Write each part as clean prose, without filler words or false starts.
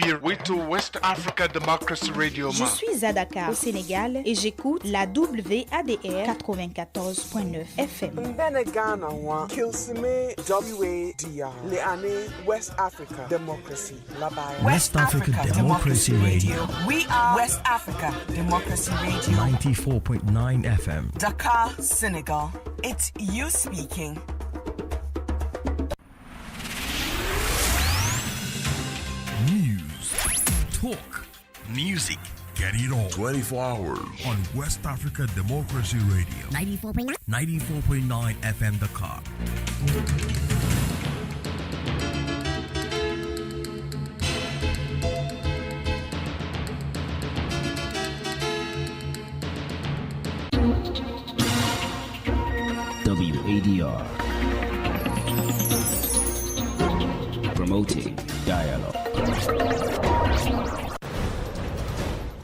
With West Africa Democracy Radio. Je suis à Dakar, au Sénégal, et j'écoute la WADR 94.9 FM. West Africa Democracy. West Africa Democracy Radio. We are West Africa Democracy Radio. 94.9 FM. Dakar, Senegal. It's you speaking. News, talk, music, get it all. 24 hours on West Africa Democracy Radio. 94.9 FM Dakar. WADR, promoting dialogue.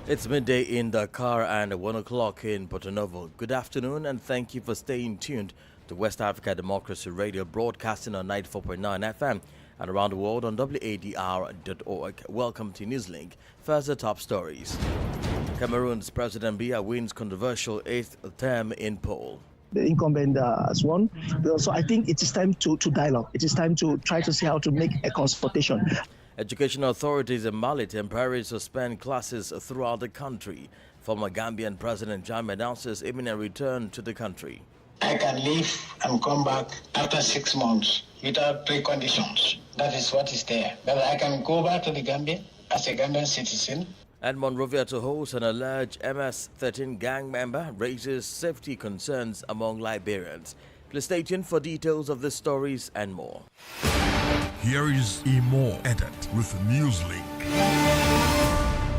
It's midday in Dakar and 1 o'clock in Porto Novo. Good afternoon and thank you for staying tuned to West Africa Democracy Radio, broadcasting on 94.9 FM and around the world on WADR.org. Welcome to Newslink. First, the top stories. Cameroon's President Biya wins controversial 8th term in poll. The incumbent has won. So I think it is time to dialogue. It is time to try to see how to make a consultation. Educational authorities in Mali temporarily suspend classes throughout the country. Former Gambian President Jammeh announces imminent return to the country. I can leave and come back after 6 months without preconditions. That is what is there. But I can go back to the Gambia as a Gambian citizen. And Monrovia to host an alleged MS-13 gang member raises safety concerns among Liberians. Please stay tuned for details of these stories and more. Here is Imo Edit with Newslink.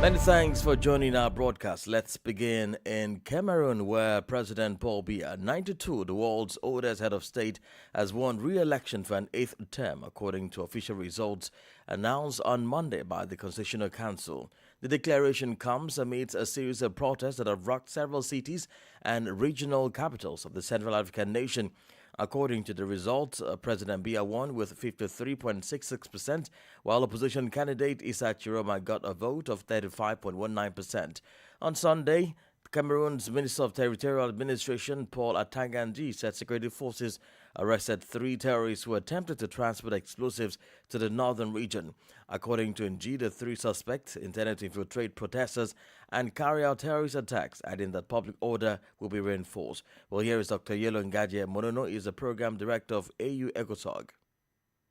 Many thanks for joining our broadcast. Let's begin in Cameroon, where President Paul Biya, 92, the world's oldest head of state, has won re-election for an 8th term, according to official results announced on Monday by the Constitutional Council. The declaration comes amidst a series of protests that have rocked several cities and regional capitals of the Central African nation. According to the results, President Biya won with 53.66%, while opposition candidate Issa Chiroma got a vote of 35.19%. On Sunday, Cameroon's Minister of Territorial Administration, Paul Atanganji, said security forces arrested 3 terrorists who attempted to transport explosives to the northern region. According to Nji, the 3 suspects intended to infiltrate protesters and carry out terrorist attacks, adding that public order will be reinforced. Well, here is Dr. Yelo Ngaje Monono, is the program director of AU ECOSOG.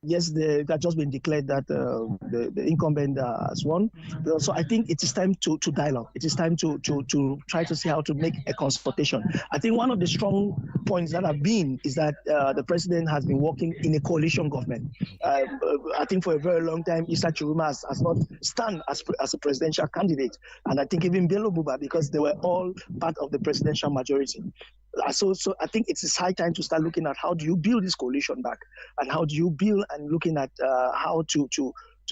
Yes, it has just been declared that the incumbent has won. So I think it is time to dialogue. It is time to try to see how to make a consultation. I think one of the strong points that have been is that the president has been working in a coalition government. I think for a very long time, Issa Chiroma has not stand as a presidential candidate. And I think even Bello Buba, because they were all part of the presidential majority. So I think it is high time to start looking at how do you build this coalition back, and how do you build and looking at how to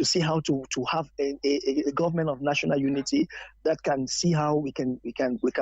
see how to have a government of national unity that can see how we can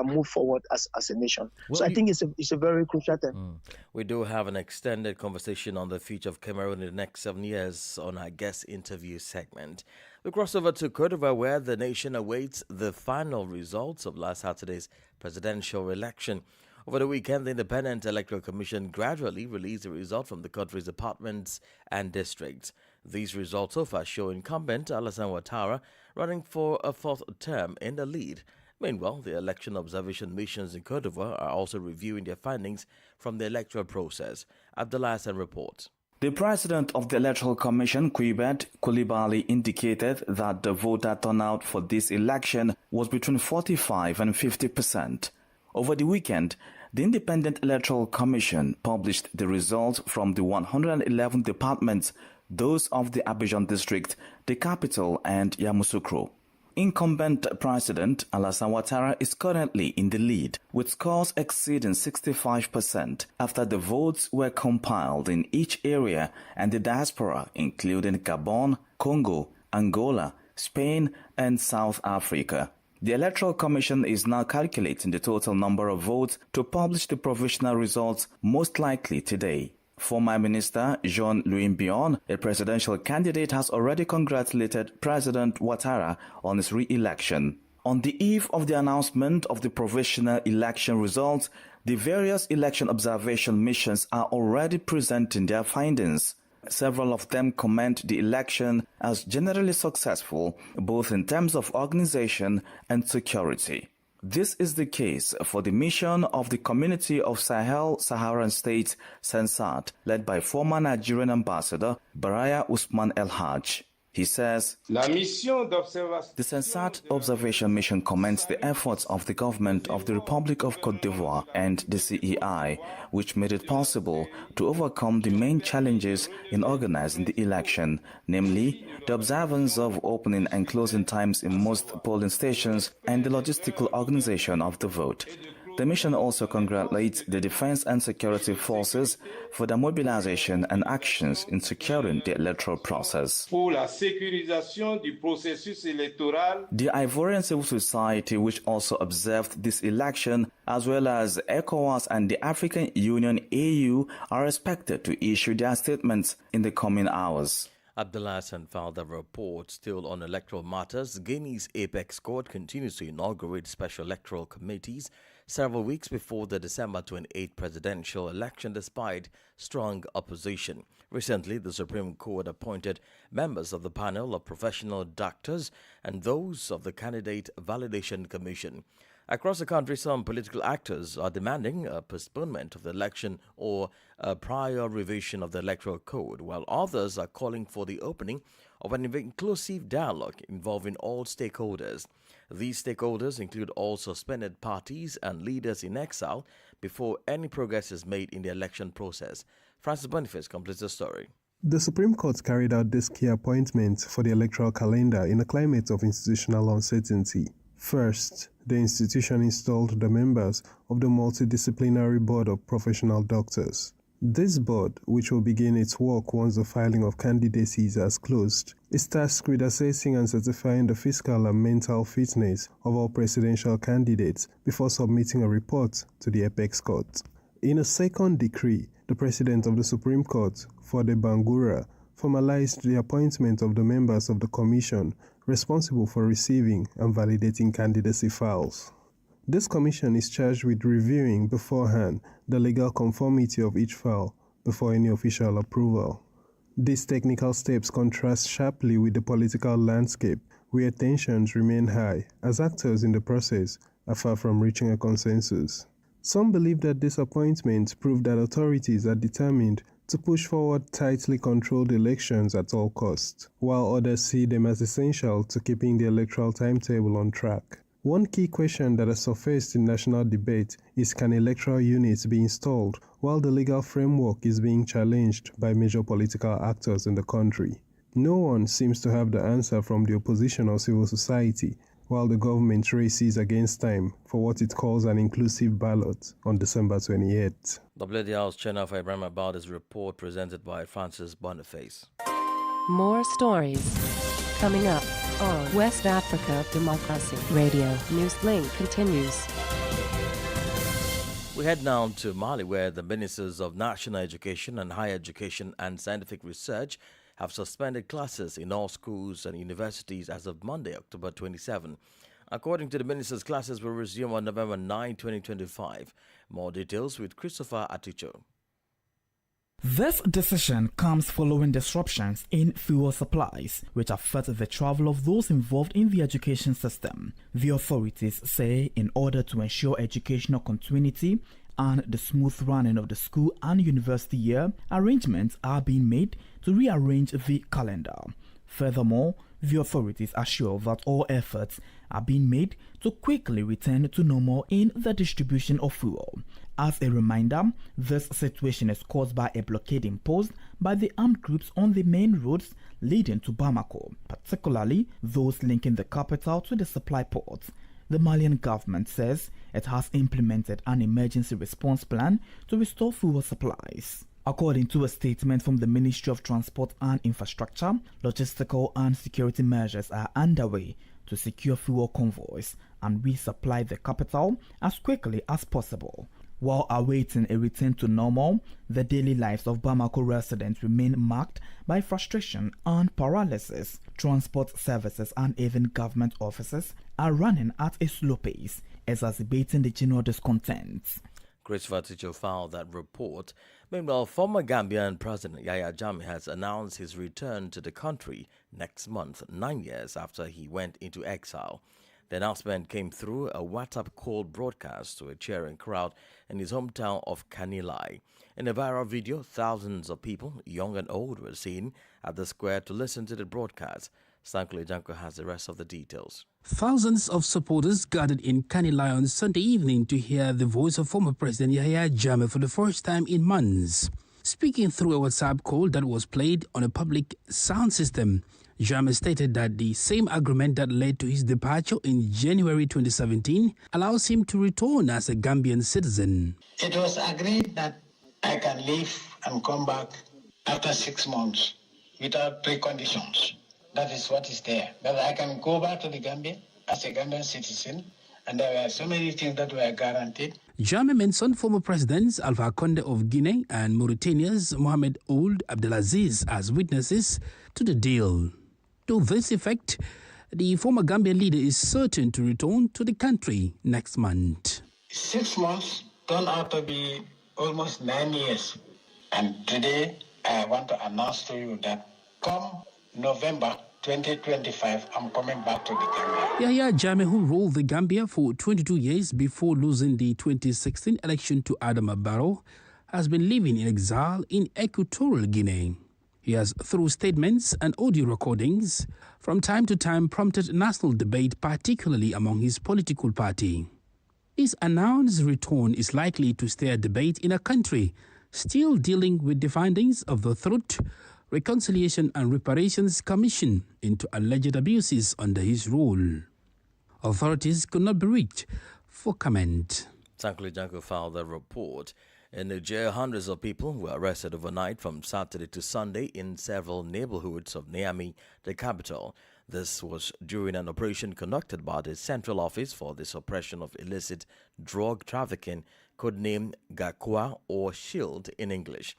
move forward as a nation. Well, so I think it's a very crucial time. We do have an extended conversation on the future of Cameroon in the next 7 years on our guest interview segment. We cross over to Côte d'Ivoire, where the nation awaits the final results of last Saturday's presidential election. Over the weekend, the Independent Electoral Commission gradually released the result from the country's departments and districts. These results so far show incumbent Alassane Ouattara running for a 4th term in the lead. Meanwhile, the election observation missions in Côte d'Ivoire are also reviewing their findings from the electoral process. Abdullah Hassan reports. The president of the Electoral Commission, Quibet Koulibaly, indicated that the voter turnout for this election was between 45 and 50%. Over the weekend, the Independent Electoral Commission published the results from the 111 departments, those of the Abidjan district, the capital, and Yamoussoukro. Incumbent President Alassane Ouattara is currently in the lead, with scores exceeding 65% after the votes were compiled in each area and the diaspora, including Gabon, Congo, Angola, Spain, and South Africa. The Electoral Commission is now calculating the total number of votes to publish the provisional results most likely today. Former Minister Jean-Louis Bion, a presidential candidate, has already congratulated President Ouattara on his re-election. On the eve of the announcement of the provisional election results, the various election observation missions are already presenting their findings. Several of them comment the election as generally successful, both in terms of organization and security. This is the case for the mission of the Community of Sahel-Saharan States, CENSAT, led by former Nigerian ambassador Baraya Usman El Haj. He says, the CENSAT observation mission commends the efforts of the government of the Republic of Côte d'Ivoire and the CEI, which made it possible to overcome the main challenges in organizing the election, namely the observance of opening and closing times in most polling stations and the logistical organization of the vote. The mission also congratulates the defense and security forces for their mobilization and actions in securing the electoral process. The Ivorian civil society, which also observed this election, as well as ECOWAS and the African Union AU, are expected to issue their statements in the coming hours. Abdullah Hassan filed a report still on electoral matters. Guinea's apex court continues to inaugurate special electoral committees several weeks before the December 28 presidential election, despite strong opposition. Recently, the Supreme Court appointed members of the panel of professional doctors and those of the Candidate Validation Commission. Across the country, some political actors are demanding a postponement of the election or a prior revision of the electoral code, while others are calling for the opening of an inclusive dialogue involving all stakeholders. These stakeholders include all suspended parties and leaders in exile before any progress is made in the election process. Francis Boniface completes the story. The Supreme Court carried out this key appointment for the electoral calendar in a climate of institutional uncertainty. First, the institution installed the members of the Multidisciplinary Board of Professional Doctors. This board, which will begin its work once the filing of candidacies has closed, is tasked with assessing and certifying the physical and mental fitness of all presidential candidates before submitting a report to the Apex Court. In a second decree, the President of the Supreme Court, Fode Bangura, formalized the appointment of the members of the Commission responsible for receiving and validating candidacy files. This commission is charged with reviewing beforehand the legal conformity of each file before any official approval. These technical steps contrast sharply with the political landscape, where tensions remain high as actors in the process are far from reaching a consensus. Some believe that this appointment proved that authorities are determined to push forward tightly controlled elections at all costs, while others see them as essential to keeping the electoral timetable on track. One key question that has surfaced in national debate is, can electoral units be installed while the legal framework is being challenged by major political actors in the country? No one seems to have the answer from the opposition or civil society, while the government races against time for what it calls an inclusive ballot on December 28th. WDR's Channel for Ibrahim about his report presented by Francis Boniface. More stories coming up on West Africa Democracy Radio. Newslink continues. We head now to Mali, where the Ministers of National Education and Higher Education and Scientific Research have suspended classes in all schools and universities as of Monday, October 27. According to the ministers, classes will resume on November 9, 2025. More details with Christopher Aticho. This decision comes following disruptions in fuel supplies, which affect the travel of those involved in the education system. The authorities say in order to ensure educational continuity and the smooth running of the school and university year, arrangements are being made to rearrange the calendar. Furthermore, the authorities assure that all efforts are being made to quickly return to normal in the distribution of fuel. As a reminder, this situation is caused by a blockade imposed by the armed groups on the main roads leading to Bamako, particularly those linking the capital to the supply ports. The Malian government says it has implemented an emergency response plan to restore fuel supplies. According to a statement from the Ministry of Transport and Infrastructure, logistical and security measures are underway to secure fuel convoys and resupply the capital as quickly as possible. While awaiting a return to normal, the daily lives of Bamako residents remain marked by frustration and paralysis. Transport services and even government offices are running at a slow pace, exacerbating the general discontent. Christopher Ticho filed that report. Meanwhile, former Gambian President Yahya Jammeh has announced his return to the country next month, 9 years after he went into exile. The announcement came through a WhatsApp call broadcast to a cheering crowd in his hometown of Kanilai. In a viral video, thousands of people, young and old, were seen at the square to listen to the broadcast. Sankle Janko has the rest of the details. Thousands of supporters gathered in Kanilai on Sunday evening to hear the voice of former President Yahya Jammeh for the first time in months. Speaking through a WhatsApp call that was played on a public sound system, Jammeh stated that the same agreement that led to his departure in January 2017 allows him to return as a Gambian citizen. It was agreed that I can leave and come back after 6 months without preconditions. That is what is there. That I can go back to the Gambia as a Gambian citizen, and there were so many things that were guaranteed. Jammeh mentioned former presidents Alpha Conde of Guinea and Mauritania's Mohamed Ould Abdelaziz as witnesses to the deal. To this effect, the former Gambian leader is certain to return to the country next month. 6 months turned out to be almost 9 years. And today, I want to announce to you that come November 2025, I'm coming back to the Gambia. Yahya Jammeh, who ruled the Gambia for 22 years before losing the 2016 election to Adama Barrow, has been living in exile in Equatorial Guinea. He has, through statements and audio recordings, from time to time prompted national debate, particularly among his political party. His announced return is likely to stir debate in a country still dealing with the findings of the Truth, Reconciliation and Reparations Commission into alleged abuses under his rule. Authorities could not be reached for comment. Sankle Janko filed the report. In Nigeria, hundreds of people were arrested overnight from Saturday to Sunday in several neighborhoods of Niamey, the capital. This was during an operation conducted by the Central Office for the Suppression of Illicit Drug Trafficking, codenamed GAQUA or SHIELD in English.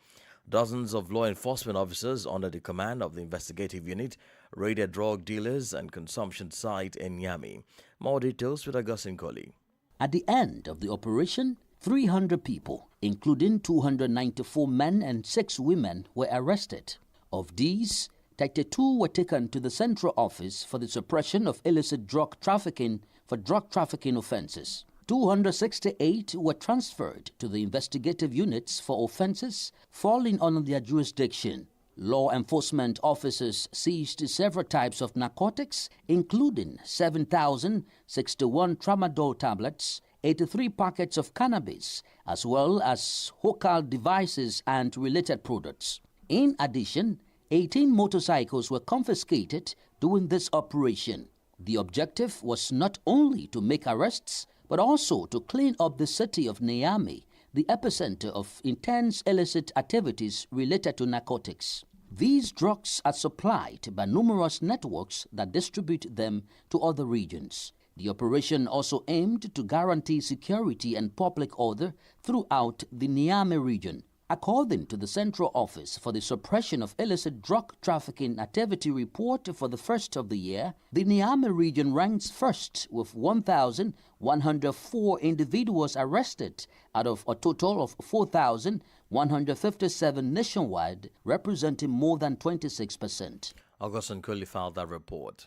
Dozens of law enforcement officers under the command of the investigative unit raided drug dealers and consumption site in Niamey. More details with Augustine Colley. At the end of the operation, 300 people, including 294 men and 6 women, were arrested. Of these, 32 were taken to the Central Office for the Suppression of Illicit Drug Trafficking for drug trafficking offenses. 268 were transferred to the investigative units for offenses falling under their jurisdiction. Law enforcement officers seized several types of narcotics, including 7,061 tramadol tablets, 83 packets of cannabis, as well as hookah devices and related products. In addition, 18 motorcycles were confiscated during this operation. The objective was not only to make arrests, but also to clean up the city of Niamey, the epicenter of intense illicit activities related to narcotics. These drugs are supplied by numerous networks that distribute them to other regions. The operation also aimed to guarantee security and public order throughout the Niamey region. According to the Central Office for the Suppression of Illicit Drug Trafficking Activity report for the first of the year, the Niamey region ranks first with 1,104 individuals arrested out of a total of 4,157 nationwide, representing more than 26%. Augustine Colley filed that report.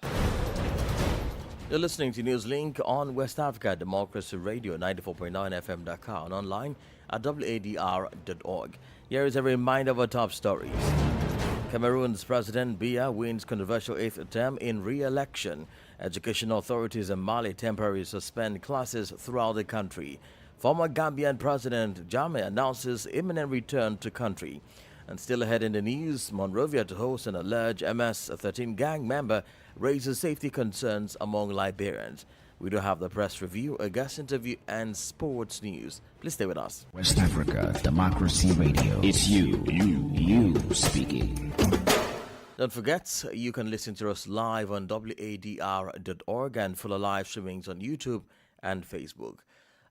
You're listening to Newslink on West Africa Democracy Radio, 94.9 FM Dakar, and online at wadr.org. Here is a reminder of our top stories. Cameroon's President Biya wins controversial 8th term in re-election. Education authorities in Mali temporarily suspend classes throughout the country. Former Gambian President Jammeh announces imminent return to country. And still ahead in the news, Monrovia to host an alleged MS-13 gang member raises safety concerns among Liberians. We do have the press review, a guest interview, and sports news. Please stay with us. West Africa Democracy Radio. It's you speaking. Don't forget, you can listen to us live on wadr.org and follow live streamings on YouTube and Facebook.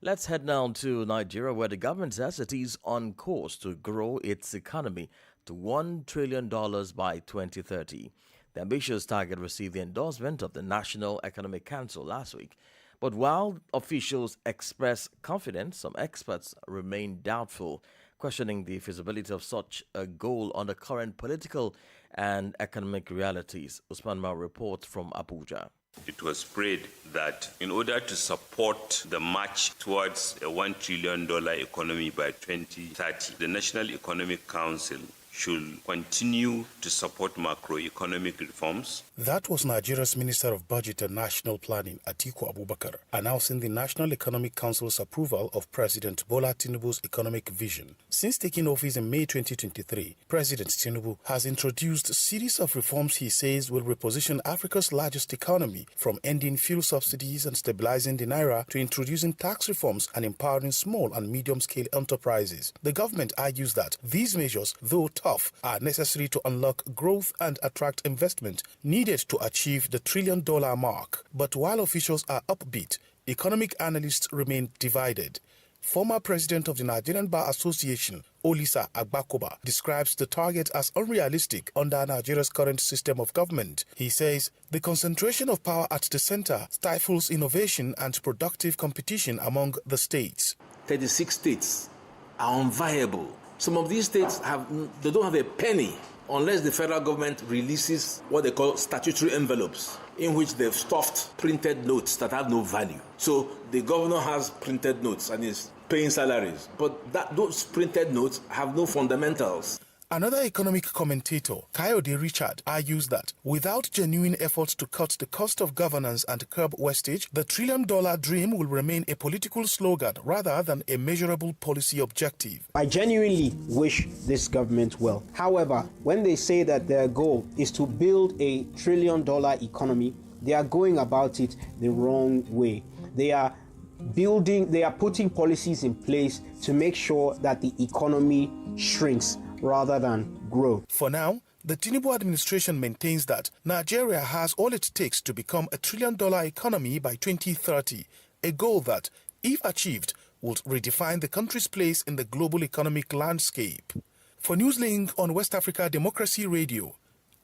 Let's head now to Nigeria, where the government says it is on course to grow its economy to $1 trillion by 2030. The ambitious target received the endorsement of the National Economic Council last week. But while officials express confidence, some experts remain doubtful, questioning the feasibility of such a goal under current political and economic realities. Usman Mao reports from Abuja. It was prayed that in order to support the march towards a $1 trillion economy by 2030, the National Economic Council should continue to support macroeconomic reforms. That was Nigeria's Minister of Budget and National Planning, Atiku Abubakar, announcing the National Economic Council's approval of President Bola Tinubu's economic vision. Since taking office in May 2023, President Tinubu has introduced a series of reforms he says will reposition Africa's largest economy, from ending fuel subsidies and stabilizing the naira to introducing tax reforms and empowering small and medium-scale enterprises. The government argues that these measures, though tough, are necessary to unlock growth and attract investment needed to achieve the $1 trillion mark. But while officials are upbeat, economic analysts remain divided. Former president of the Nigerian Bar Association, Olisa Agbakoba, describes the target as unrealistic under Nigeria's current system of government. He says the concentration of power at the center stifles innovation and productive competition among the states. 36 states are unviable. Some of these states don't have a penny unless the federal government releases what they call statutory envelopes, in which they've stuffed printed notes that have no value. So the governor has printed notes and is paying salaries, but those printed notes have no fundamentals. Another economic commentator, Kayode Richard, argues that without genuine efforts to cut the cost of governance and curb wastage, the $1 trillion dream will remain a political slogan rather than a measurable policy objective. I genuinely wish this government well. However, when they say that their goal is to build a $1 trillion economy, they are going about it the wrong way. They are putting policies in place to make sure that the economy shrinks rather than grow. For now, the Tinubu administration maintains that Nigeria has all it takes to become a $1 trillion economy by 2030, a goal that, if achieved, would redefine the country's place in the global economic landscape. For Newslink on West Africa Democracy Radio,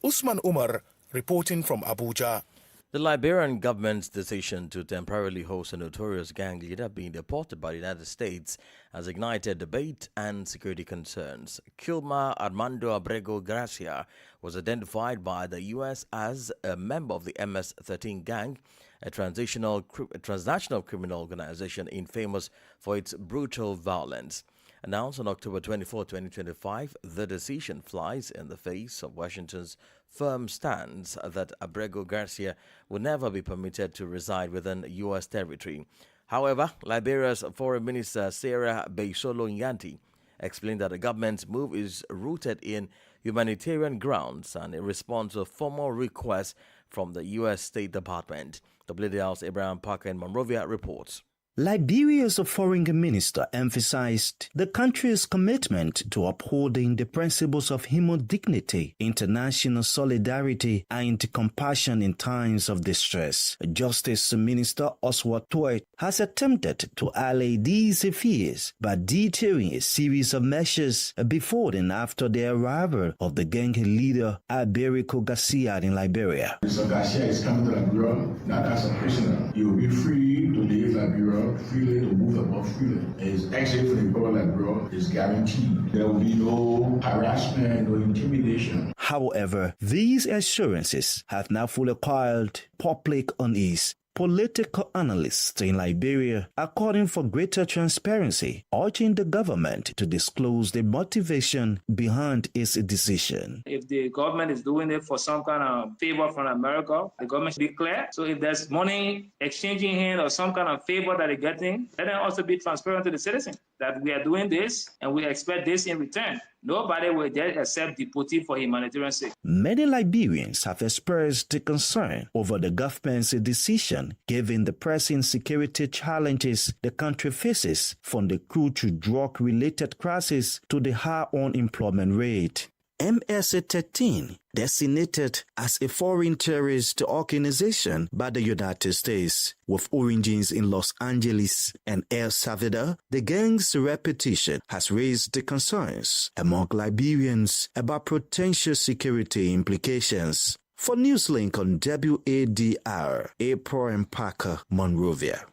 Usman Umar reporting from Abuja. The Liberian government's decision to temporarily host a notorious gang leader being deported by the United States has ignited debate and security concerns. Kilma Armando Abrego Gracia was identified by the U.S. as a member of the MS-13 gang, a transnational criminal organization infamous for its brutal violence. Announced on October 24, 2025, the decision flies in the face of Washington's firm stance that Abrego Garcia will never be permitted to reside within U.S. territory. However, Liberia's Foreign Minister Sarah Beisolo Nyanti explained that the government's move is rooted in humanitarian grounds and in response to a formal request from the U.S. State Department. WDL's Abraham Parker in Monrovia reports. Liberia's foreign minister emphasized the country's commitment to upholding the principles of human dignity, international solidarity, and compassion in times of distress. Justice Minister Oswald Toit has attempted to allay these fears by detailing a series of measures before and after the arrival of the gang leader Abrego Garcia in Liberia. Mr. Garcia is coming to Liberia not as a prisoner. He will be free to leave Liberia, freely to move about freely. His exit from the Republic of Liberia is guaranteed. There will be no harassment, no intimidation. However, these assurances have now fully acquired public unease. Political analysts in Liberia are calling for greater transparency, urging the government to disclose the motivation behind its decision. If the government is doing it for some kind of favor from America, the government should be clear. So if there's money exchanging hand or some kind of favor that they're getting, let them also be transparent to the citizen that we are doing this and we expect this in return. Nobody will just accept deportation for humanitarian sake. Many Liberians have expressed concern over the government's decision, given the pressing security challenges the country faces, from the crude to drug-related crisis to the high unemployment rate. MS-13, designated as a foreign terrorist organization by the United States. With origins in Los Angeles and El Salvador, the gang's reputation has raised the concerns among Liberians about potential security implications. For Newslink on WADR, April and Parker, Monrovia.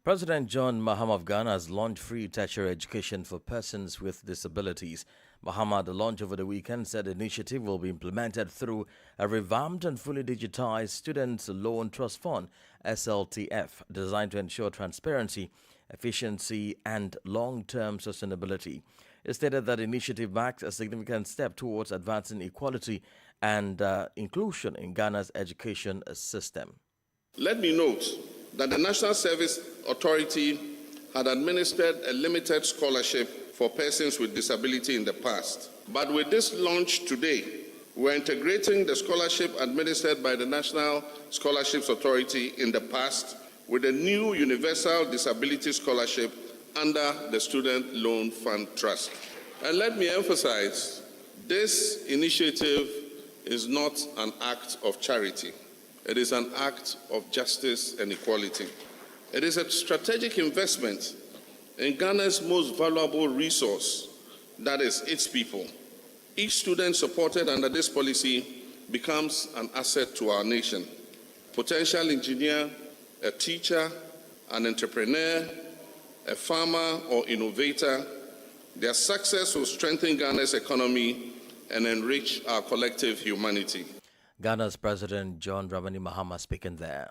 President John Mahama of Ghana has launched free tertiary education for persons with disabilities. Mahama, at the launch over the weekend, said the initiative will be implemented through a revamped and fully digitized Students' Loan Trust Fund, SLTF, designed to ensure transparency, efficiency, and long-term sustainability. It stated that the initiative marks a significant step towards advancing equality and inclusion in Ghana's education system. Let me note that the National Service Authority had administered a limited scholarship for persons with disability in the past. But with this launch today, we're integrating the scholarship administered by the National Scholarships Authority in the past with a new Universal Disability Scholarship under the Student Loan Fund Trust. And let me emphasize, this initiative is not an act of charity. It is an act of justice and equality. It is a strategic investment in Ghana's most valuable resource, that is its people. Each student supported under this policy becomes an asset to our nation. Potential engineer, a teacher, an entrepreneur, a farmer or innovator, their success will strengthen Ghana's economy and enrich our collective humanity. Ghana's President John Dramani Mahama speaking there.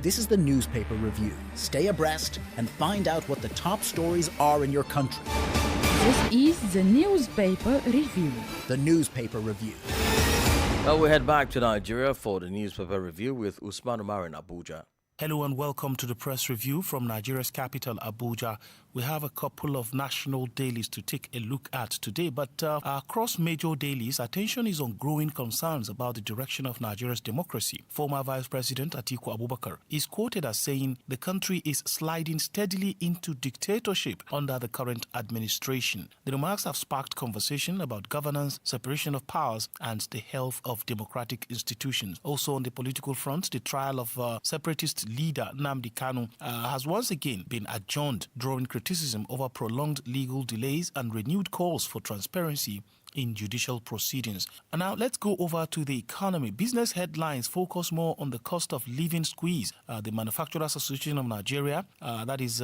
This is the newspaper review. Stay abreast and find out what the top stories are in your country. This is the newspaper review. The newspaper review. Now we head back to Nigeria for the newspaper review with Usman Umar in Abuja. Hello and welcome to the press review from Nigeria's capital, Abuja. We have a couple of national dailies to take a look at today, but across major dailies, attention is on growing concerns about the direction of Nigeria's democracy. Former Vice President Atiku Abubakar is quoted as saying the country is sliding steadily into dictatorship under the current administration. The remarks have sparked conversation about governance, separation of powers, and the health of democratic institutions. Also on the political front, the trial of separatist leader Nnamdi Kanu has once again been adjourned, drawing criticism over prolonged legal delays and renewed calls for transparency in judicial proceedings. And now let's go over to the economy. Business headlines focus more on the cost of living squeeze. The Manufacturers Association of Nigeria, that is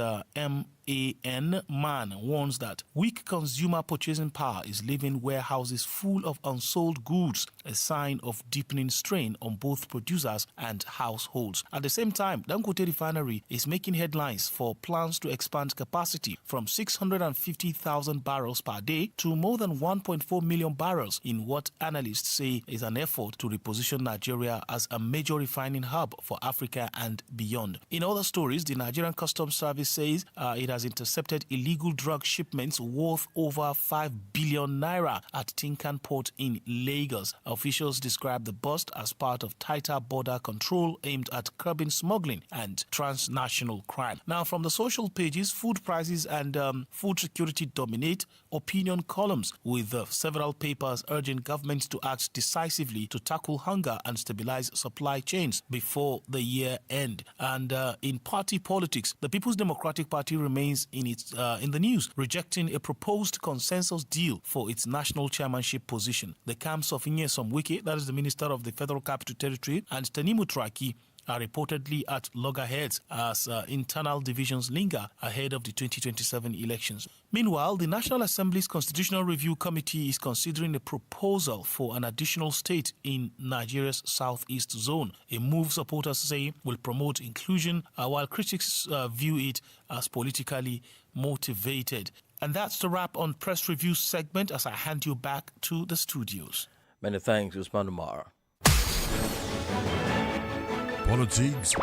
MAN, warns that weak consumer purchasing power is leaving warehouses full of unsold goods, a sign of deepening strain on both producers and households. At the same time, Dangote Refinery is making headlines for plans to expand capacity from 650,000 barrels per day to more than 1.4 million barrels in what analysts say is an effort to reposition Nigeria as a major refining hub for Africa and beyond. In other stories, the Nigerian Customs Service says it has intercepted illegal drug shipments worth over 5 billion naira at Tinkan Port in Lagos. Officials describe the bust as part of tighter border control aimed at curbing smuggling and transnational crime. Now, from the social pages, food prices and food security dominate opinion columns, with several papers urging governments to act decisively to tackle hunger and stabilize supply chains before the year end. And in party politics, the People's Democratic Party remains in the news, rejecting a proposed consensus deal for its national chairmanship position. The camps of Nyesom Wike, that is the Minister of the Federal Capital Territory, and Tanimu Traki are reportedly at loggerheads as internal divisions linger ahead of the 2027 elections. Meanwhile, the National Assembly's Constitutional Review Committee is considering a proposal for an additional state in Nigeria's southeast zone, a move supporters say will promote inclusion, while critics view it as politically motivated. And that's the wrap on Press Review segment as I hand you back to the studios. Many thanks, Usman Umar. Politics,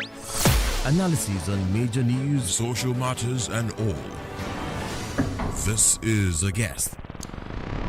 analysis on major news, social matters, and all. This is A Guest.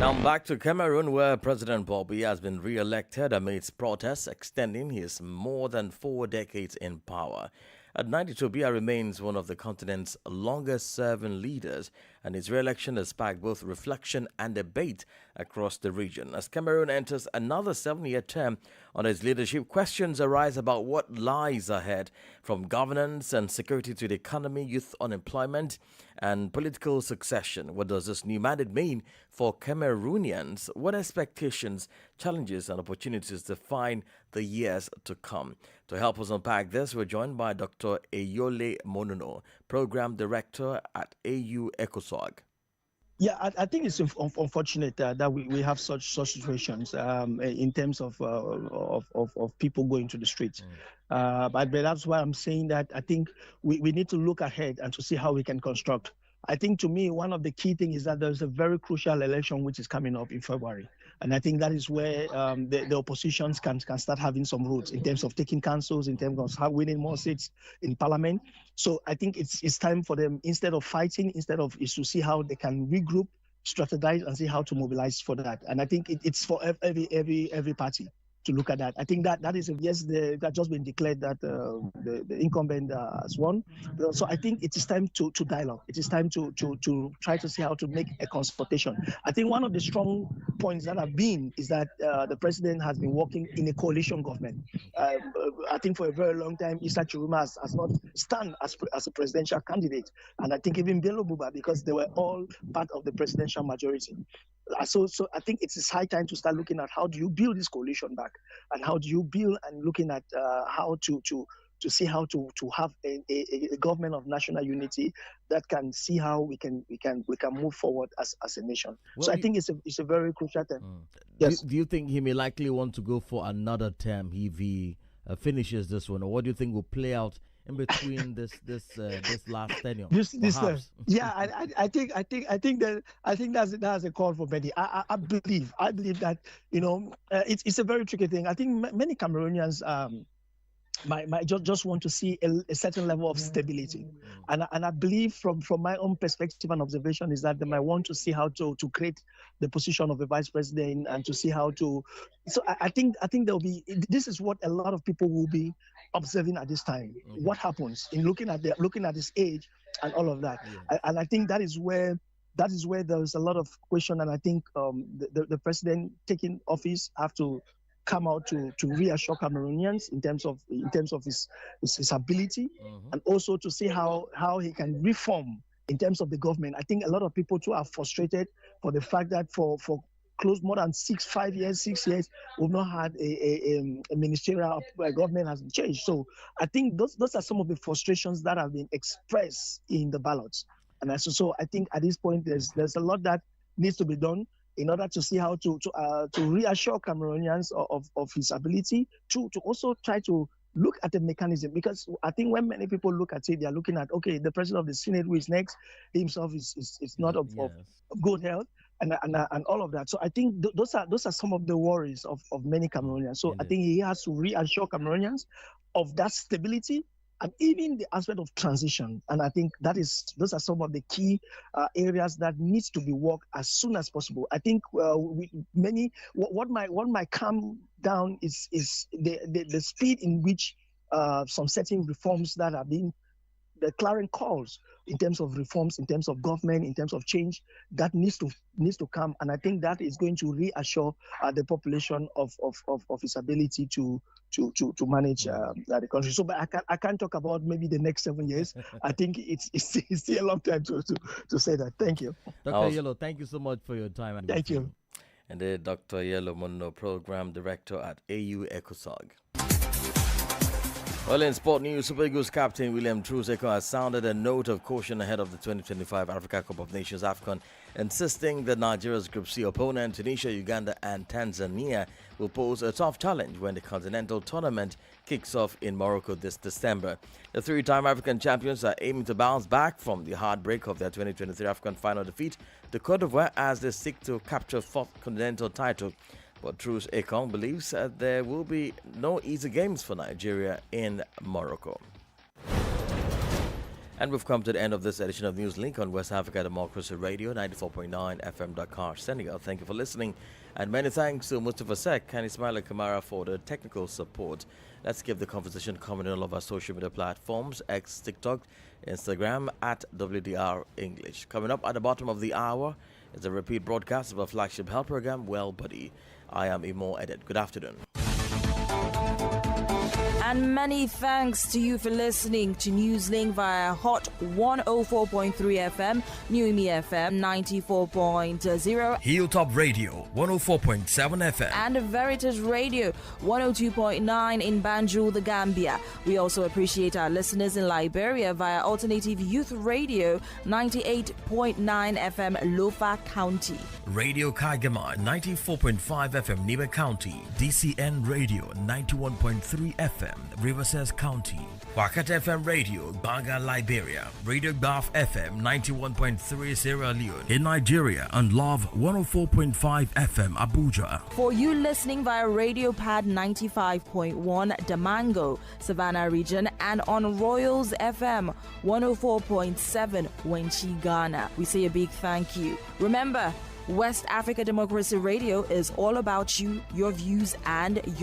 Now back to Cameroon, where President Paul Biya has been re-elected amidst protests extending his more than 4 decades in power. At 92, Biya remains one of the continent's longest-serving leaders, and his re-election has sparked both reflection and debate across the region. As Cameroon enters another 7-year term under his leadership, questions arise about what lies ahead, from governance and security to the economy, youth unemployment, and political succession. What does this new mandate mean for Cameroonians? What expectations, challenges, and opportunities define the years to come? To help us unpack this, we're joined by Dr. Eyole Monono, Program Director at AU ECOSOG. Yeah, I think it's unfortunate that we have such situations in terms of people going to the streets. But that's why I'm saying that I think we need to look ahead and to see how we can construct. I think to me, one of the key things is that there's a very crucial election which is coming up in February. And I think that is where the oppositions can start having some roots in terms of taking councils, in terms of winning more seats in parliament. So I think it's time for them, instead of fighting, is to see how they can regroup, strategize, and see how to mobilize for that. And I think it's for every party to look at that. I think that is that just been declared that the incumbent has won. So I think it is time to dialogue. It is time to try to see how to make a consultation. I think one of the strong points that have been is that the president has been working in a coalition government. I think for a very long time, Issa Chiruma has not stand as a presidential candidate, and I think even Bello Buba, because they were all part of the presidential majority. So I think it is high time to start looking at how do you build this coalition back, and how do you build and looking at how to see how to have a government of national unity that can see how we can move forward as a nation. Well, so I think it's a very crucial term. Yes. Do you think he may likely want to go for another term if he finishes this one, or what do you think will play out in between this last tenure? I think that's a call for many. I believe that it's a very tricky thing. I think many Cameroonians might just want to see a certain level of stability, and I believe from my own perspective and observation is that they might want to see how to create the position of a vice president and to see how to. So I think there'll be. This is what a lot of people will be observing at this time. What happens in looking at his age and all of that, and I think that is where there's a lot of question, and I think the president taking office have to come out to reassure Cameroonians in terms of his ability, and also to see how he can reform in terms of the government. I think a lot of people too are frustrated for the fact that for close more than 6 years, we've not had a ministerial government has changed. So I think those are some of the frustrations that have been expressed in the ballots. And so I think at this point there's a lot that needs to be done in order to see how to reassure Cameroonians of his ability to also try to look at the mechanism. Because I think when many people look at it, they are looking at, okay, the president of the Senate who is next, himself is not of good health and all of that. So I think those are some of the worries of many Cameroonians. So I think he has to reassure Cameroonians of that stability, and even the aspect of transition. And I think those are some of the key areas that needs to be worked as soon as possible. I think what might calm down is the speed in which some certain reforms that are being the clarion calls in terms of reforms, in terms of government, in terms of change, that needs to come. And I think that is going to reassure the population of his ability to manage the country. So, but I can't talk about maybe the next 7 years. I think it's still a long time to say that. Thank you. Dr. Yellow, thank you so much for your time. Thank you. And Dr. Eyole Monono, Program Director at AU ECOSOG. Well, in sport news, Super Eagles captain William Truseko has sounded a note of caution ahead of the 2025 Africa Cup of Nations AFCON, insisting that Nigeria's Group C opponent, Tunisia, Uganda and Tanzania, will pose a tough challenge when the continental tournament kicks off in Morocco this December. The three-time African champions are aiming to bounce back from the heartbreak of their 2023 AFCON final defeat to Cote d'Ivoire as they seek to capture fourth continental title. But Truce Ekong believes that there will be no easy games for Nigeria in Morocco. And we've come to the end of this edition of Newslink on West Africa Democracy Radio, 94.9 FM Dakar, Senegal. Thank you for listening. And many thanks to Mustafa Sek and Ismaila Kamara for the technical support. Let's give the conversation common in all of our social media platforms, X, TikTok, Instagram, at WDR English. Coming up at the bottom of the hour is a repeat broadcast of our flagship health program, Well Buddy. I am Imo Edit. Good afternoon. And many thanks to you for listening to Newslink via Hot 104.3 FM, New Me FM 94.0, Hilltop Radio 104.7 FM, and Veritas Radio 102.9 in Banjul, the Gambia. We also appreciate our listeners in Liberia via Alternative Youth Radio 98.9 FM, Lofa County, Radio Kagama 94.5 FM, Nibe County, DCN Radio 91.3 FM, Riverside County, Wakat FM Radio, Banga, Liberia, Radio Gaf FM 91.3 Sierra Leone in Nigeria, and Love 104.5 FM Abuja. For you listening via Radio Pad 95.1 Damango, Savannah region, and on Royals FM 104.7 Wenchi, Ghana, we say a big thank you. Remember, West Africa Democracy Radio is all about you, your views, and your